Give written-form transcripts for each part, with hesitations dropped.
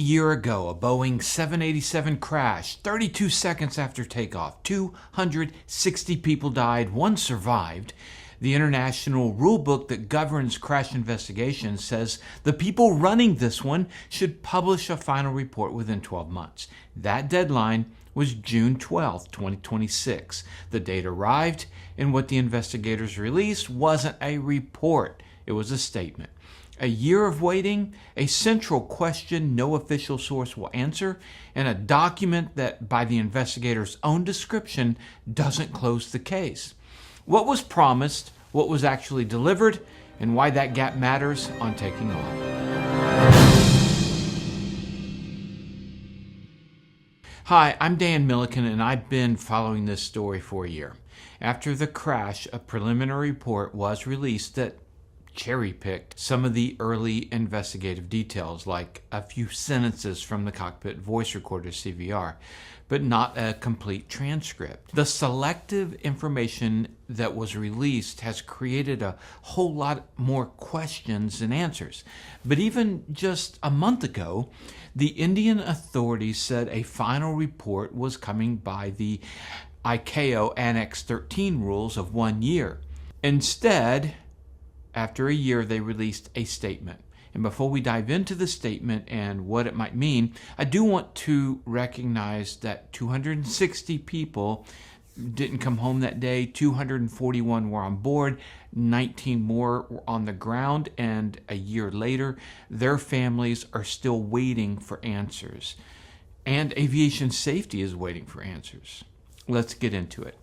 A year ago, a Boeing 787 crashed 32 seconds after takeoff. 260 people died, one survived. The international rulebook that governs crash investigations says the people running this one should publish a final report within 12 months. That deadline was June 12, 2026. The date arrived, and what the investigators released wasn't a report. It was a statement. A year of waiting, a central question no official source will answer, and a document that, by the investigators' own description, doesn't close the case. What was promised, what was actually delivered, and why that gap matters on Taking Off. Hi, I'm Dan Milliken, and I've been following this story for a year. After the crash, a preliminary report was released that cherry-picked some of the early investigative details, like a few sentences from the cockpit voice recorder CVR, but not a complete transcript. The selective information that was released has created a whole lot more questions than answers. But even just a month ago, the Indian authorities said a final report was coming by the ICAO Annex 13 rules of 1 year. Instead, after a year, they released a statement. And before we dive into the statement and what it might mean, I do want to recognize that 260 people didn't come home that day. 241 were on board. 19 more were on the ground. And a year later, their families are still waiting for answers. And aviation safety is waiting for answers. Let's get into it.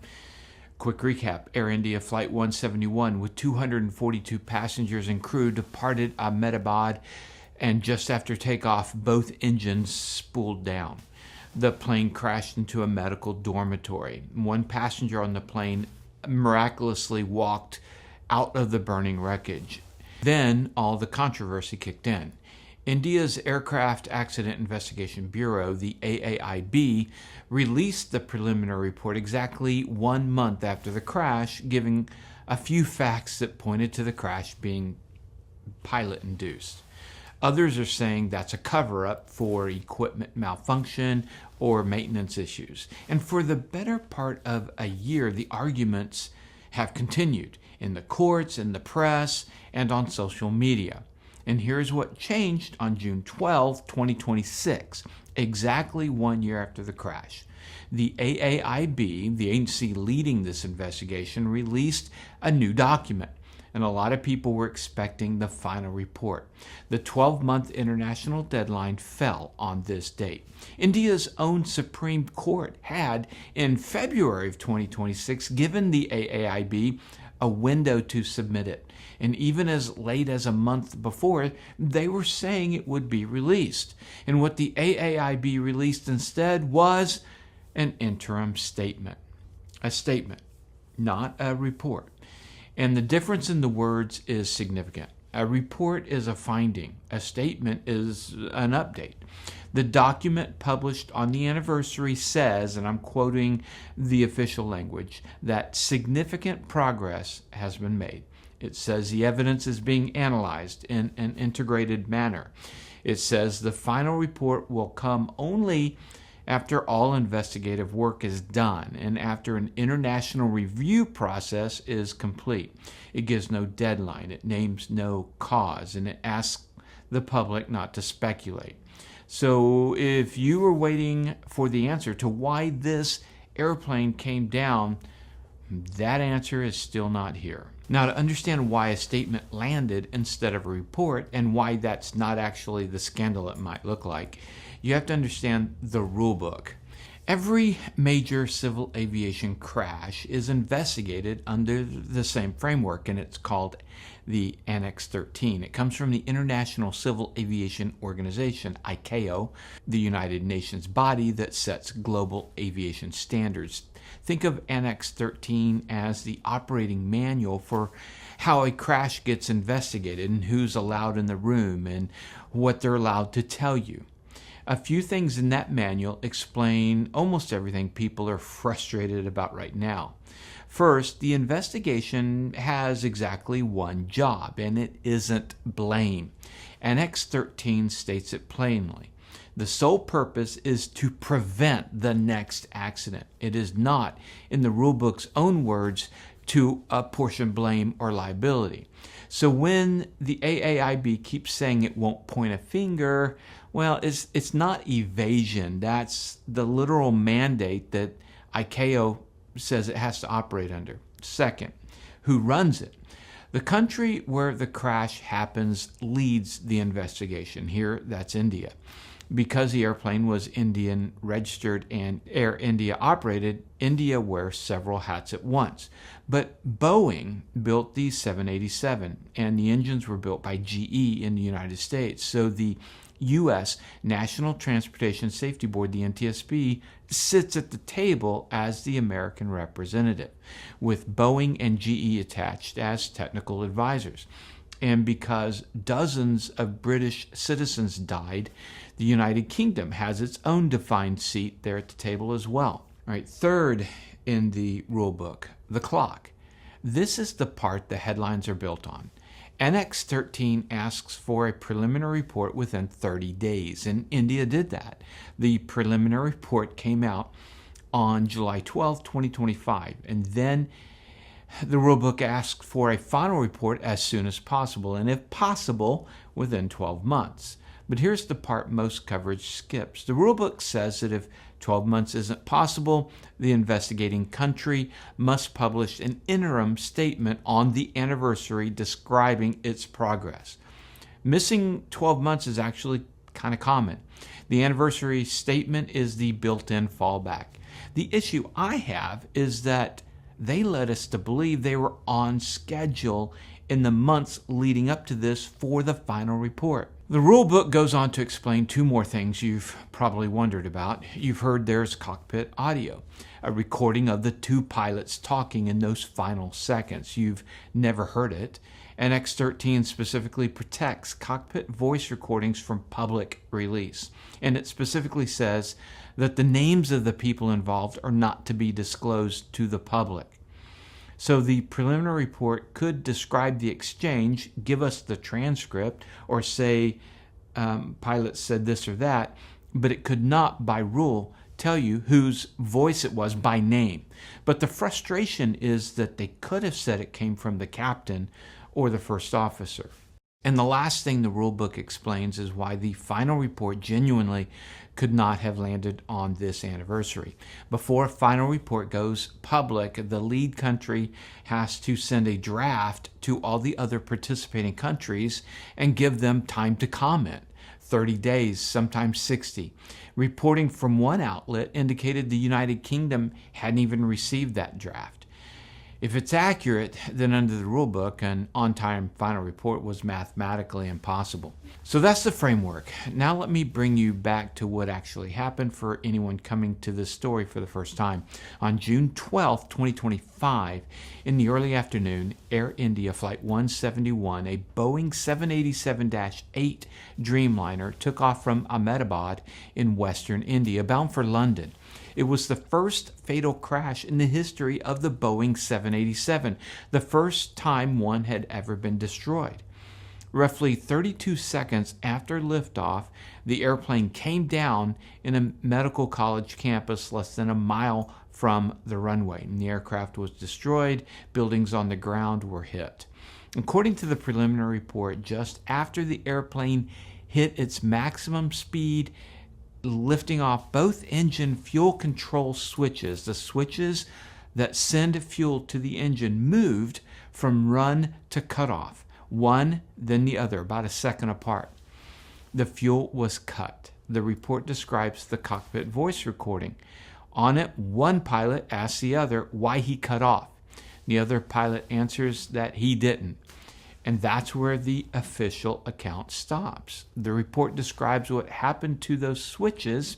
Quick recap. Air India Flight 171 with 242 passengers and crew departed Ahmedabad, and just after takeoff, both engines spooled down. The plane crashed into a medical dormitory. One passenger on the plane miraculously walked out of the burning wreckage. Then all the controversy kicked in. India's Aircraft Accident Investigation Bureau, the AAIB, released the preliminary report exactly 1 month after the crash, giving a few facts that pointed to the crash being pilot-induced. Others are saying that's a cover-up for equipment malfunction or maintenance issues. And for the better part of a year, the arguments have continued in the courts, in the press, and on social media. And here's what changed on June 12, 2026, exactly 1 year after the crash. The AAIB, the agency leading this investigation, released a new document, and a lot of people were expecting the final report. The 12-month international deadline fell on this date. India's own Supreme Court had, in February of 2026, given the AAIB a window to submit it. And even as late as a month before, they were saying it would be released. And what the AAIB released instead was an interim statement. A statement, not a report. And the difference in the words is significant. A report is a finding. A statement is an update. The document published on the anniversary says, and I'm quoting the official language, that significant progress has been made. It says the evidence is being analyzed in an integrated manner. It says the final report will come only after all investigative work is done and after an international review process is complete. It gives no deadline, it names no cause, and it asks the public not to speculate. So if you were waiting for the answer to why this airplane came down, that answer is still not here. Now, to understand why a statement landed instead of a report and why that's not actually the scandal it might look like, you have to understand the rule book. Every major civil aviation crash is investigated under the same framework, and it's called the Annex 13. It comes from the International Civil Aviation Organization, ICAO, the United Nations body that sets global aviation standards. Think of Annex 13 as the operating manual for how a crash gets investigated and who's allowed in the room and what they're allowed to tell you. A few things in that manual explain almost everything people are frustrated about right now. First, the investigation has exactly one job, and it isn't blame. Annex 13 states it plainly. The sole purpose is to prevent the next accident. It is not, in the rulebook's own words, to apportion blame or liability. So when the AAIB keeps saying it won't point a finger, well, it's not evasion. That's the literal mandate that ICAO says it has to operate under. Second, who runs it? The country where the crash happens leads the investigation. Here, that's India. Because the airplane was Indian registered and Air India operated, India wears several hats at once. But Boeing built the 787, and the engines were built by GE in the United States. So the U.S. National Transportation Safety Board, the NTSB, sits at the table as the American representative, with Boeing and GE attached as technical advisors. And because dozens of British citizens died, the United Kingdom has its own defined seat there at the table as well. All right, third in the rule book, the clock. This is the part the headlines are built on. Annex 13 asks for a preliminary report within 30 days, and India did that. The preliminary report came out on July 12, 2025, and then the rulebook asks for a final report as soon as possible, and if possible, within 12 months. But here's the part most coverage skips. The rulebook says that if 12 months isn't possible, the investigating country must publish an interim statement on the anniversary describing its progress. Missing 12 months is actually kind of common. The anniversary statement is the built-in fallback. The issue I have is that they led us to believe they were on schedule in the months leading up to this for the final report. The rule book goes on to explain two more things you've probably wondered about. You've heard there's cockpit audio, a recording of the two pilots talking in those final seconds. You've never heard it. Annex 13 specifically protects cockpit voice recordings from public release. And it specifically says that the names of the people involved are not to be disclosed to the public. So the preliminary report could describe the exchange, give us the transcript, or say pilots said this or that, but it could not, by rule, tell you whose voice it was by name. But the frustration is that they could have said it came from the captain or the first officer. And the last thing the rulebook explains is why the final report genuinely could not have landed on this anniversary. Before a final report goes public, the lead country has to send a draft to all the other participating countries and give them time to comment. 30 days, sometimes 60. Reporting from one outlet indicated the United Kingdom hadn't even received that draft. If it's accurate, then under the rulebook, an on-time final report was mathematically impossible. So that's the framework. Now let me bring you back to what actually happened for anyone coming to this story for the first time. On June 12, 2025, in the early afternoon, Air India Flight 171, a Boeing 787-8 Dreamliner, took off from Ahmedabad in western India, bound for London. It was the first fatal crash in the history of the Boeing 787, the first time one had ever been destroyed. Roughly 32 seconds after liftoff, the airplane came down in a medical college campus less than a mile from the runway. And the aircraft was destroyed, buildings on the ground were hit. According to the preliminary report, just after the airplane hit its maximum speed, lifting off, both engine fuel control switches, the switches that send fuel to the engine, moved from run to cutoff, one then the other, about a second apart. The fuel was cut. The report describes the cockpit voice recording. On it, one pilot asks the other why he cut off. The other pilot answers that he didn't. And that's where the official account stops. The report describes what happened to those switches,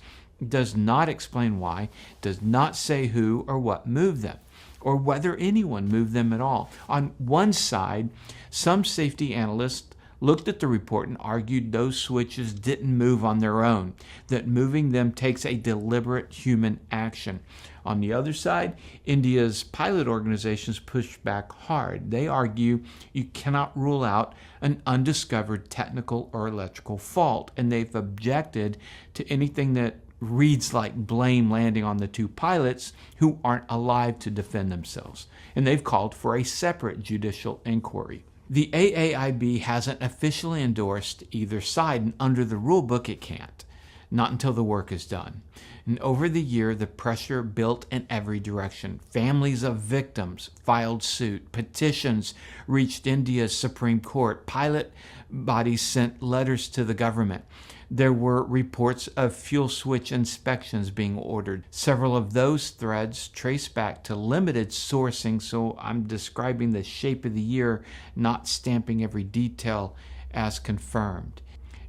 does not explain why, does not say who or what moved them, or whether anyone moved them at all. On one side, some safety analysts looked at the report and argued those switches didn't move on their own, that moving them takes a deliberate human action. On the other side, India's pilot organizations pushed back hard. They argue you cannot rule out an undiscovered technical or electrical fault, and they've objected to anything that reads like blame landing on the two pilots who aren't alive to defend themselves. And they've called for a separate judicial inquiry. The AAIB hasn't officially endorsed either side, and under the rule book it can't, not until the work is done. And over the year, the pressure built in every direction. Families of victims filed suit. Petitions reached India's Supreme Court. Pilot bodies sent letters to the government. There were reports of fuel switch inspections being ordered. Several of those threads trace back to limited sourcing, so I'm describing the shape of the year, not stamping every detail as confirmed.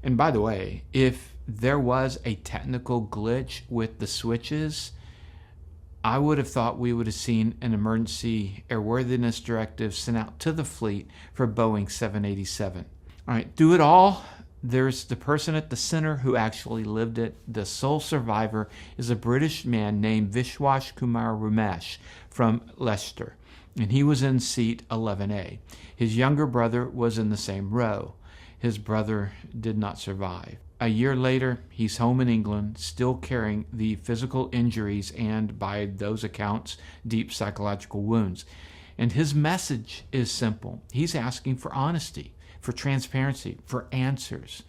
And by the way, if there was a technical glitch with the switches, I would have thought we would have seen an emergency airworthiness directive sent out to the fleet for Boeing 787. All right, through it all, there's the person at the center who actually lived it. The sole survivor is a British man named Vishwas Kumar Ramesh from Leicester, and he was in seat 11A. His younger brother was in the same row. His brother did not survive. A year later, he's home in England, still carrying the physical injuries and, by those accounts, deep psychological wounds. And his message is simple. He's asking for honesty, for transparency, for answers.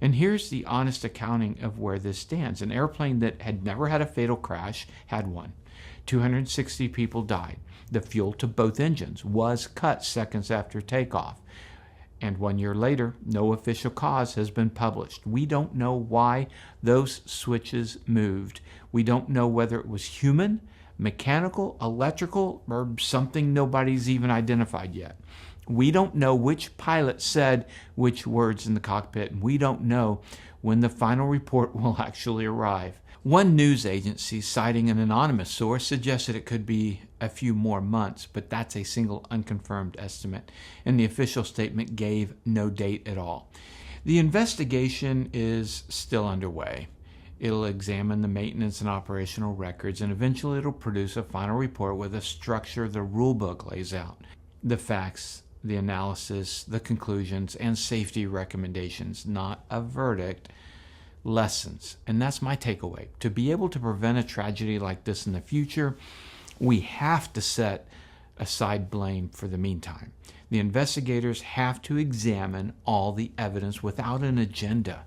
And here's the honest accounting of where this stands. An airplane that had never had a fatal crash had one. 260 people died. The fuel to both engines was cut seconds after takeoff. And 1 year later, no official cause has been published. We don't know why those switches moved. We don't know whether it was human, mechanical, electrical, or something nobody's even identified yet. We don't know which pilot said which words in the cockpit, and we don't know when the final report will actually arrive. One news agency, citing an anonymous source, suggested it could be a few more months, but that's a single unconfirmed estimate, and the official statement gave no date at all. The investigation is still underway. It'll examine the maintenance and operational records, and eventually it'll produce a final report with a structure the rulebook lays out. The facts, the analysis, the conclusions, and safety recommendations, not a verdict, lessons. And that's my takeaway. To be able to prevent a tragedy like this in the future, we have to set aside blame for the meantime. The investigators have to examine all the evidence without an agenda,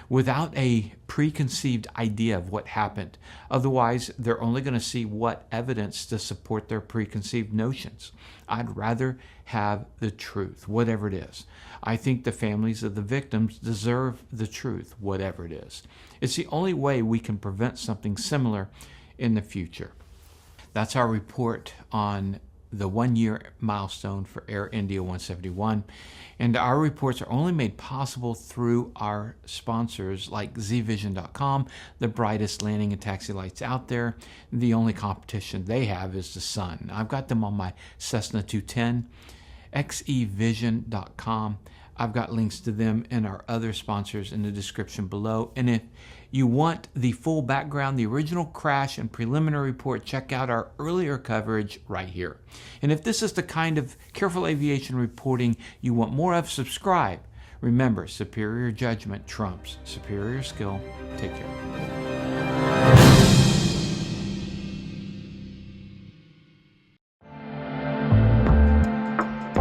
without a preconceived idea of what happened. Otherwise, they're only going to see what evidence to support their preconceived notions. I'd rather have the truth, whatever it is. I think the families of the victims deserve the truth, whatever it is. It's the only way we can prevent something similar in the future. That's our report on the 1-year milestone for Air India 171. And our reports are only made possible through our sponsors like zvision.com, the brightest landing and taxi lights out there. The only competition they have is the sun. I've got them on my Cessna 210, xevision.com. I've got links to them and our other sponsors in the description below. And if you want the full background, the original crash and preliminary report, check out our earlier coverage right here. And if this is the kind of careful aviation reporting you want more of, subscribe. Remember, superior judgment trumps superior skill. Take care.